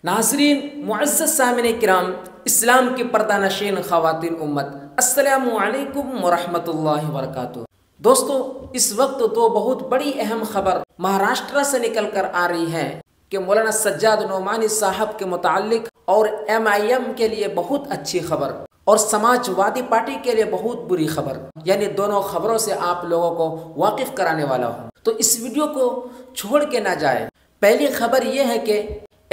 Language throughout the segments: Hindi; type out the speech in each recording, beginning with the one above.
नाज़रीन मुअज़्ज़ज़ सामिन किराम, इस्लाम की पर्दा नशीन ख़वातीन उम्मत, अस्सलामु अलैकुम वरहमतुल्लाहि वबरकातुहू। दोस्तों, इस वक्त दो बहुत बड़ी अहम खबर महाराष्ट्र से निकल कर आ रही है कि मौलाना सज्जाद नोमानी साहब के मुताल्लिक और MIM के लिए बहुत अच्छी खबर और समाजवादी पार्टी के लिए बहुत बुरी खबर, यानी दोनों खबरों से आप लोगों को वाकिफ कराने वाला हूँ। तो इस वीडियो को छोड़ के ना जाए। पहली खबर यह है कि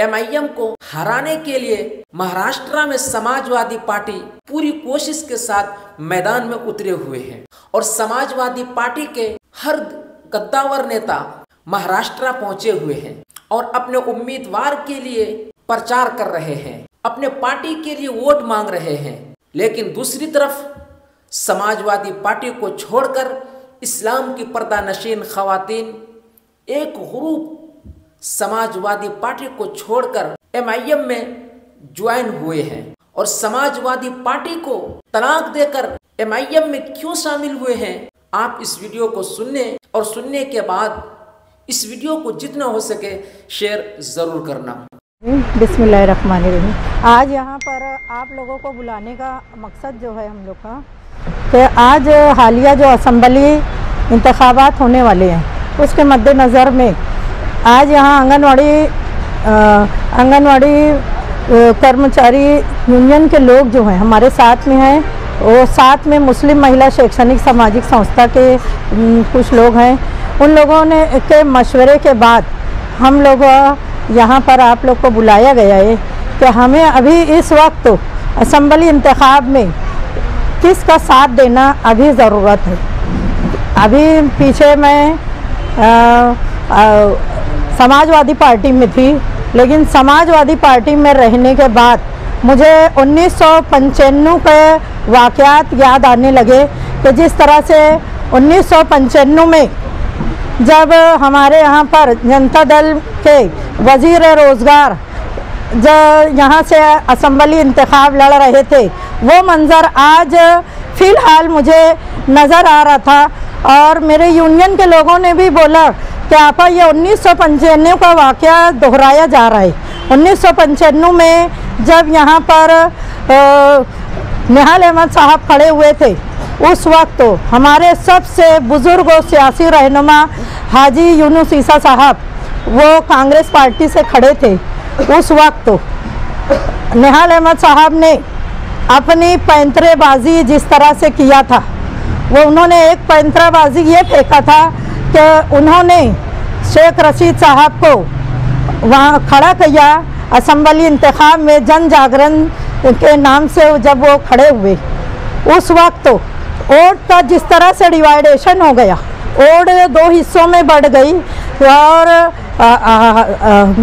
MIM को हराने के लिए महाराष्ट्र में समाजवादी पार्टी पूरी कोशिश के साथ मैदान में उतरे हुए हैं और समाजवादी पार्टी के हर कद्दावर नेता महाराष्ट्र पहुंचे हुए हैं और अपने उम्मीदवार के लिए प्रचार कर रहे हैं, अपने पार्टी के लिए वोट मांग रहे हैं। लेकिन दूसरी तरफ समाजवादी पार्टी को छोड़कर इस्लाम की पर्दा नशीन खवातीन एक ग्रुप समाजवादी पार्टी को छोड़कर MIM में ज्वाइन हुए हैं और समाजवादी पार्टी को तलाक देकर MIM में क्यों शामिल हुए हैं, आप इस वीडियो को सुनने और सुनने के बाद इस वीडियो को जितना हो सके शेयर ज़रूर करना। बिस्मिल्लाहिर्रहमानिर्रहीम। आज यहाँ पर आप लोगों को बुलाने का मकसद जो है हम लोग का कि आज हालिया जो असेंबली इंतखाबात होने वाले हैं उसके मद्देनज़र में आज यहाँ आंगनवाड़ी कर्मचारी यूनियन के लोग जो हैं हमारे साथ में हैं, वो साथ में मुस्लिम महिला शैक्षणिक सामाजिक संस्था के कुछ लोग हैं। उन लोगों ने के मशवरे के बाद हम लोग यहाँ पर आप लोग को बुलाया गया है कि हमें अभी इस वक्त असेंबली इंतखाब में किसका साथ देना अभी ज़रूरत है। अभी पीछे मैं समाजवादी पार्टी में थी, लेकिन समाजवादी पार्टी में रहने के बाद मुझे 1995 के वाक़यात याद आने लगे कि जिस तरह से 1995 में जब हमारे यहाँ पर जनता दल के वज़ीर रोज़गार जब यहाँ से असेंबली इंतखाब लड़ रहे थे, वो मंज़र आज फ़िलहाल मुझे नज़र आ रहा था और मेरे यूनियन के लोगों ने भी बोला कि आपा ये 1995 का वाक़या दोहराया जा रहा है। 1995 में जब यहाँ पर निहाल अहमद साहब खड़े हुए थे, उस वक्त तो हमारे सबसे बुज़ुर्ग और सियासी रहनुमा हाजी यूनुस ईसा साहब वो कांग्रेस पार्टी से खड़े थे। उस वक्त तो निहाल अहमद साहब ने अपनी पैंतरेबाजी जिस तरह से किया था, वो उन्होंने एक पैंतराबाजी ये फेंका था कि उन्होंने शेख रशीद साहब को वहाँ खड़ा किया असेंबली इंतखाब में जन जागरण के नाम से। जब वो खड़े हुए उस वक्त तो वोट का जिस तरह से डिवाइडेशन हो गया, वोट दो हिस्सों में बढ़ गई और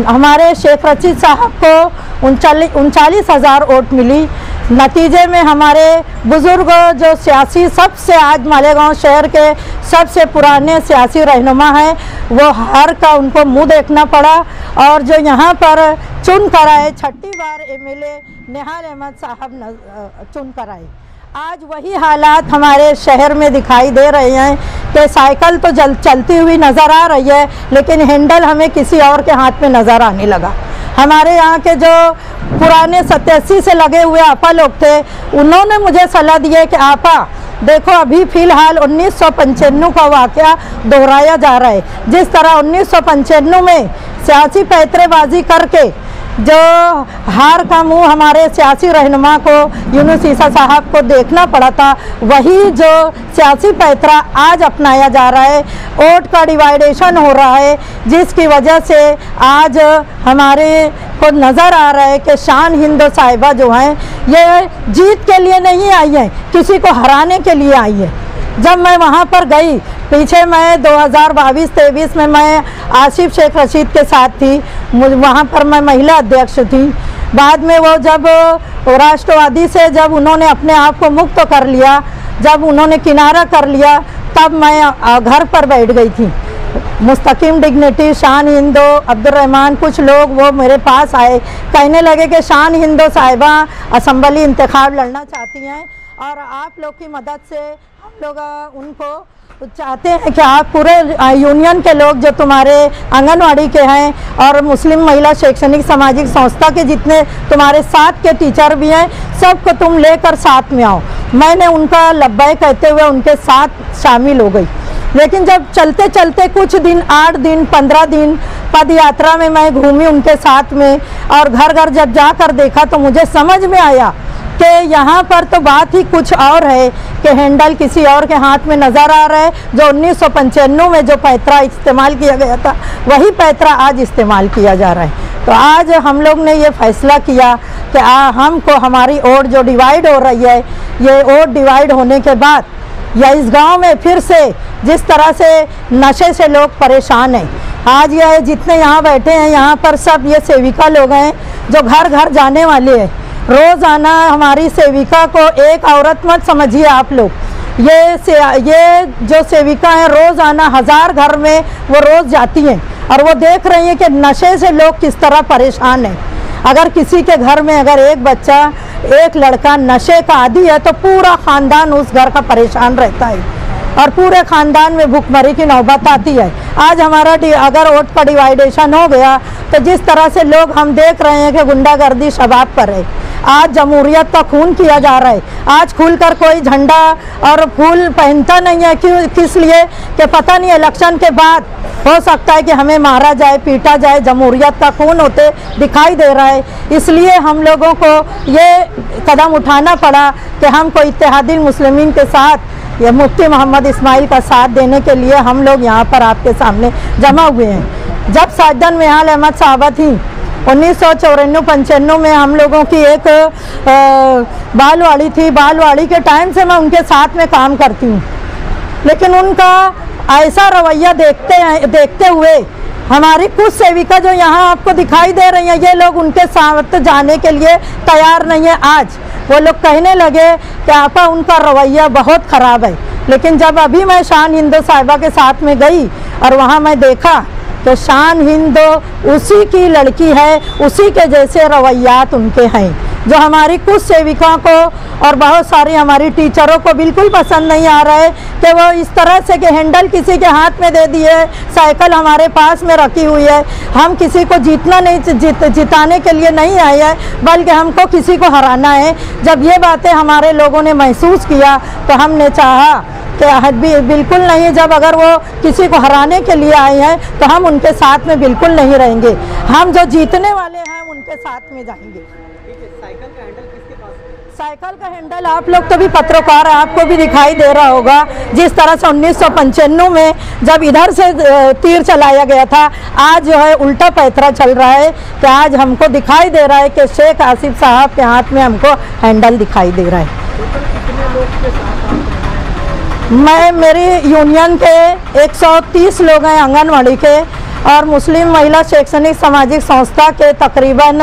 हमारे शेख रशीद साहब को 39,000 वोट मिली। नतीजे में हमारे बुज़ुर्ग जो सियासी सबसे आज मालेगांव शहर के सबसे पुराने सियासी रहनुमा हैं, वो हार का उनको मुंह देखना पड़ा और जो यहाँ पर चुन कर आए, छठी बार MLA निहाल अहमद साहब चुन कर आए। आज वही हालात हमारे शहर में दिखाई दे रहे हैं कि साइकिल तो चलती हुई नज़र आ रही है, लेकिन हैंडल हमें किसी और के हाथ में नज़र आने लगा। हमारे यहाँ के जो पुराने 87 से लगे हुए आपा लोग थे, उन्होंने मुझे सलाह दी है कि आपा देखो अभी फ़िलहाल 1995 का वाक़या दोहराया जा रहा है। जिस तरह 1995 में सियासी पैंतरेबाजी करके जो हार का मुंह हमारे सियासी रहनुमा को यूनुस ईसा साहब को देखना पड़ा था, वही जो सियासी पैंतरा आज अपनाया जा रहा है। वोट का डिवाइडेशन हो रहा है, जिसकी वजह से आज हमारे को नज़र आ रहा है कि शान हिंद साहिबा जो हैं ये जीत के लिए नहीं आई है, किसी को हराने के लिए आई है। जब मैं वहाँ पर गई पीछे, मैं 2022-23 में मैं आसिफ शेख रशीद के साथ थी, वहाँ पर मैं महिला अध्यक्ष थी। बाद में वो जब राष्ट्रवादी से जब उन्होंने अपने आप को मुक्त कर लिया, जब उन्होंने किनारा कर लिया, तब मैं घर पर बैठ गई थी। मुस्तकीम डिग्निटी शान हिंदो अब्दुर्रहमान कुछ लोग वो मेरे पास आए, कहने लगे कि शान हिंदो साहिबा असेंबली इंतखाब लड़ना चाहती हैं और आप लोग की मदद से हम लोग उनको चाहते हैं कि आप पूरे यूनियन के लोग जो तुम्हारे आंगनवाड़ी के हैं और मुस्लिम महिला शैक्षणिक सामाजिक संस्था के जितने तुम्हारे साथ के टीचर भी हैं, सबको तुम लेकर साथ में आओ। मैंने उनका लब्बैक कहते हुए उनके साथ शामिल हो गई। लेकिन जब चलते चलते कुछ दिन 8 दिन 15 दिन पद यात्रा में मैं घूमी उनके साथ में, और घर घर जब जाकर देखा तो मुझे समझ में आया कि यहाँ पर तो बात ही कुछ और है कि हैंडल किसी और के हाथ में नज़र आ रहा है। जो 1995 में जो पैतरा इस्तेमाल किया गया था वही पैतरा आज इस्तेमाल किया जा रहा है। तो आज हम लोग ने ये फैसला किया कि हमको हमारी वोट जो डिवाइड हो रही है, ये वोट डिवाइड होने के बाद या इस गांव में फिर से जिस तरह से नशे से लोग परेशान हैं, आज ये जितने यहाँ बैठे हैं यहाँ पर सब ये सेविका लोग हैं जो घर घर जाने वाले हैं। रोज़ाना हमारी सेविका को एक औरत मत समझिए आप लोग, ये जो सेविका हैं रोज़ाना 1000 घर में वो रोज़ जाती हैं और वो देख रही हैं कि नशे से लोग किस तरह परेशान हैं। अगर किसी के घर में अगर एक बच्चा एक लड़का नशे का आदी है तो पूरा ख़ानदान उस घर का परेशान रहता है और पूरे ख़ानदान में भुखमरी की नौबत आती है। आज हमारा अगर वोट का डिवाइडेशन हो गया तो जिस तरह से लोग हम देख रहे हैं कि गुंडागर्दी शबाब पर है, आज जमहूरियत का खून किया जा रहा है। आज खुलकर कोई झंडा और फूल पहनता नहीं है, क्यों? किस लिए कि पता नहीं इलेक्शन के बाद हो सकता है कि हमें मारा जाए पीटा जाए। जमहूरियत का खून होते दिखाई दे रहा है, इसलिए हम लोगों को ये कदम उठाना पड़ा कि हमको इत्तेहादुल मुस्लिमीन के साथ ये मुफ्ती मोहम्मद इस्माइल का साथ देने के लिए हम लोग यहाँ पर आपके सामने जमा हुए हैं। जब साजन मियाल अहमद साहबा थी 1994-95 में हम लोगों की एक बालवाड़ी थी, बालवाड़ी के टाइम से मैं उनके साथ में काम करती हूँ, लेकिन उनका ऐसा रवैया देखते हुए हमारी कुछ सेविका जो यहाँ आपको दिखाई दे रही हैं, ये लोग उनके साथ जाने के लिए तैयार नहीं है। आज वो लोग कहने लगे कि आपा उनका रवैया बहुत ख़राब है। लेकिन जब अभी मैं शान हिंदो साहिबा के साथ में गई और वहाँ मैं देखा तो शान हिंदो उसी की लड़की है, उसी के जैसे रवैयात उनके हैं, जो हमारी कुछ सेविकाओं को और बहुत सारी हमारी टीचरों को बिल्कुल पसंद नहीं आ रहा है कि वो इस तरह से कि हैंडल किसी के हाथ में दे दिए, साइकिल हमारे पास में रखी हुई है। हम किसी को जीतना नहीं जिताने के लिए नहीं आए हैं, बल्कि हमको किसी को हराना है। जब ये बातें हमारे लोगों ने महसूस किया तो हमने चाहा कि बिल्कुल नहीं, जब अगर वो किसी को हराने के लिए आए हैं तो हम उनके साथ में बिल्कुल नहीं रहेंगे। हम जो जीतने वाले हैं उनके साथ में जाएंगे। साइकिल का हैंडल किसके पास है? साइकिल का हैंडल आप लोग तो भी पत्रकार आपको भी दिखाई दे रहा होगा, जिस तरह से 1995 में जब इधर से तीर चलाया गया था, आज जो है उल्टा पैतरा चल रहा है कि आज हमको दिखाई दे रहा है कि शेख आसिफ साहब के हाथ में हमको हैंडल दिखाई दे रहा है। कितने लोग के साथ मेरी यूनियन के 130 लोग हैं आंगनवाड़ी के, और मुस्लिम महिला शैक्षणिक सामाजिक संस्था के तकरीबन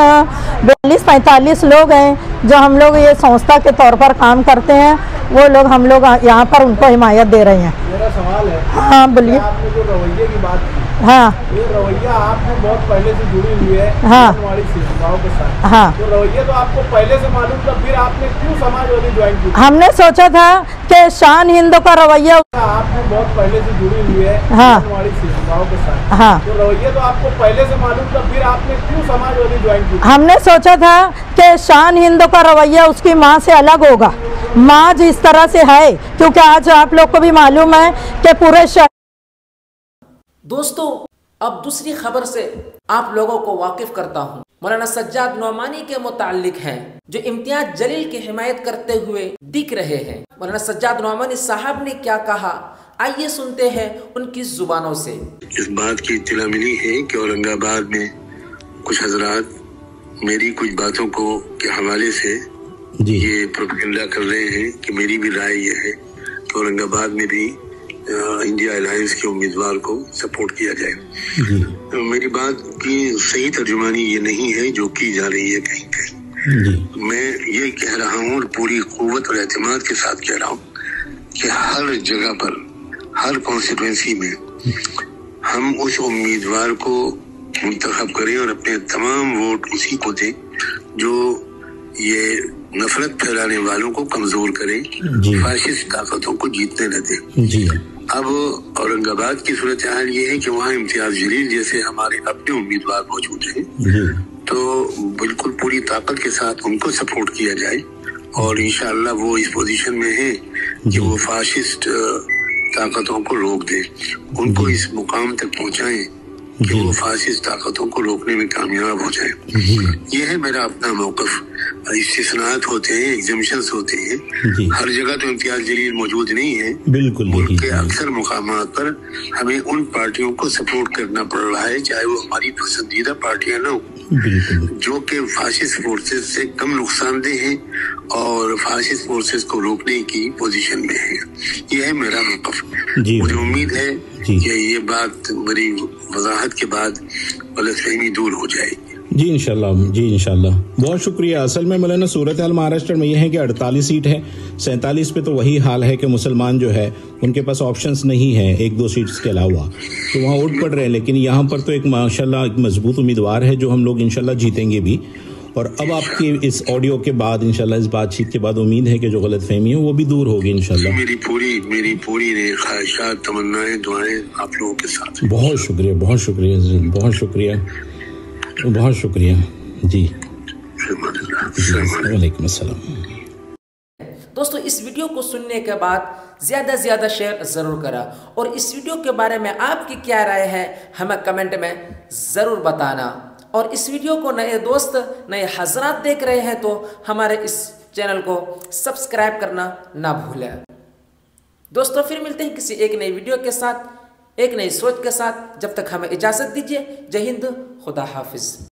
42-45 लोग हैं जो हम लोग ये संस्था के तौर पर काम करते हैं। वो लोग हम लोग यहाँ पर उनको हिमायत दे रहे हैं। मेरा सवाल है, हाँ बोलिए। आपने जो रवैये की बात की, हाँ, ये रवैया आपने बहुत पहले से जुड़ी हुई है हाँ हमारी सेविकाओं के साथ। हाँ, तो रवैया तो आपको पहले से मालूम था, फिर आपने क्यों समाजवादी ज्वाइन की? हमने सोचा था कि शान हिंदो का रवैया आपने बहुत पहले से जुड़ी हुई है हाँ हमारी सेविकाओं के साथ। हाँ, तो रवैया तो आपको पहले से मालूम था, फिर आपने क्यों समाजवादी ज्वाइन की? हमने सोचा था कि शान हिंदो का रवैया उसकी माँ से अलग होगा। माँ जिस तरह से है, क्योंकि आज आप लोग को भी मालूम है कि पूरे दोस्तों, अब दूसरी खबर से आप लोगों को वाकिफ करता हूँ। मौलाना सज्जाद नौमानी के मुताल्लिक हैं, जो इम्तियाज जलील की हिमायत करते हुए दिख रहे हैं। मौलाना सज्जाद नौमानी साहब ने क्या कहा, आइए सुनते हैं उनकी जुबानों से। इस बात की इत्तला मिली है कि औरंगाबाद में कुछ हजरात मेरी कुछ बातों को के हवाले से ये प्रोपेगेंडा कर रहे हैं कि मेरी भी राय ये है कि औरंगाबाद में भी इंडिया अलायंस के उम्मीदवार को सपोर्ट किया जाए। तो मेरी बात की सही तर्जुमानी ये नहीं है जो की जा रही है कहीं कहीं। मैं ये कह रहा हूँ और पूरी कुव्वत और एतमाद के साथ कह रहा हूँ कि हर जगह पर, हर कॉन्स्टिट्यूंसी में हम उस उम्मीदवार को मुंतखब करें और अपने तमाम वोट उसी को दें जो ये नफरत फैलाने वालों को कमजोर करें, फाशिस्ट ताकतों को जीतने न दें। जी। अब औरंगाबाद की सूरत हाल ये है कि वहाँ इम्तियाज जलील जैसे हमारे अपने उम्मीदवार मौजूद हैं, तो बिल्कुल पूरी ताकत के साथ उनको सपोर्ट किया जाए और इंशाअल्लाह वो इस पोजीशन में है कि वो फाशिस्ट ताकतों को रोक दे, उनको इस मुकाम तक पहुंचाएं कि वो फाशिस्ट ताकतों को रोकने में कामयाब हो जाए। ये है मेरा अपना मौकफ। इस्तिस्नात होते हैं, एग्जम्पशंस होते हैं, हर जगह तो इम्तियाज जलील मौजूद नहीं है। बिल्कुल मुल्क के अक्सर मुकामात पर हमें उन पार्टियों को सपोर्ट करना पड़ रहा है, चाहे वो हमारी पसंदीदा पार्टियां ना हो, जो कि फाशिस्ट फोर्सेस से कम नुकसानदेह हैं और फाशिस्ट फोर्सेस को रोकने की पोजीशन में है। यह है मेरा मौकफ। मुझे उम्मीद है कि ये बात मेरी वजाहत के बाद गलतफहमी दूर हो जाएगी। जी इंशाल्लाह। बहुत शुक्रिया। असल में मौलाना सूरत हाल महाराष्ट्र में यह है कि 48 सीट है, 47 पे तो वही हाल है कि मुसलमान जो है उनके पास ऑप्शंस नहीं है 1-2 सीट्स के अलावा, तो वहाँ वोट पड़ रहे हैं। लेकिन यहाँ पर तो एक माशाल्लाह एक मजबूत उम्मीदवार है जो हम लोग इंशाल्लाह जीतेंगे भी। और अब आपकी इस ऑडियो के बाद इंशाल्लाह इस बातचीत के बाद उम्मीद है कि जो गलतफहमी है वो भी दूर होगी इंशाल्लाह। मेरी पूरी ख्वाहिशात, तमन्नाएं, दुआएं आप लोगों के साथ। बहुत शुक्रिया जी। वालेकुम अस्सलाम। दोस्तों, इस वीडियो को सुनने के बाद ज़्यादा से ज़्यादा शेयर ज़रूर करा और इस वीडियो के बारे में आपकी क्या राय है हमें कमेंट में ज़रूर बताना। और इस वीडियो को नए दोस्त, नए हजरात देख रहे हैं तो हमारे इस चैनल को सब्सक्राइब करना ना भूलें। दोस्तों, फिर मिलते हैं किसी एक नई वीडियो के साथ, एक नई सोच के साथ। जब तक हमें इजाज़त दीजिए। जय हिंद, खुदा हाफिज़।